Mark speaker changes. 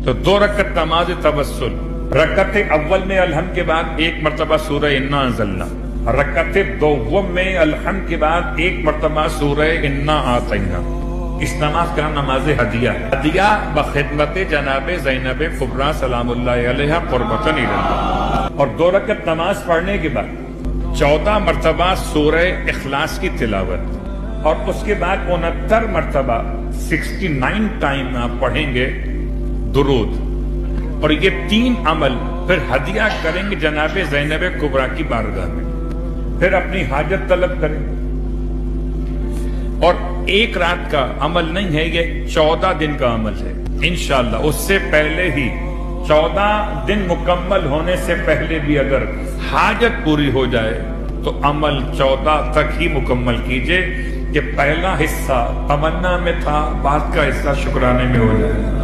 Speaker 1: تو 2 रकत नमाज तवस्सुल, रकत अव्वल में अलहम के बाद 1 मरतबा सूरह इन्ना अंज़लना, रकत दोवम में अलहम के बाद 1 मरतबा सूरह इन्ना आतैना। इस नमाज का नमाज हदिया है। हदिया बखिदमत जनाब ज़ैनब कुबरा सलामुल्लाह अलैहा कुर्बतन इलल्लाह। और 2 रकत नमाज पढ़ने के बाद 14 मरतबा सूरह इखलास की तिलावत और उसके बाद 69 मरतबा 69 टाइम आप पढ़ेंगे दुरूद। और ये 3 अमल फिर हदिया करेंगे जनाब ज़ैनब कुबरा की बारगाह में, फिर अपनी हाजत तलब करेंगे। और एक रात का अमल नहीं है, ये 14 दिन का अमल है इंशाअल्लाह। उससे पहले ही 14 दिन मुकम्मल होने से पहले भी अगर हाजत पूरी हो जाए तो अमल 14 तक ही मुकम्मल कीजिए। कि पहला हिस्सा तमन्ना में था, बाद का हिस्सा शुक्राने में हो जाएगा।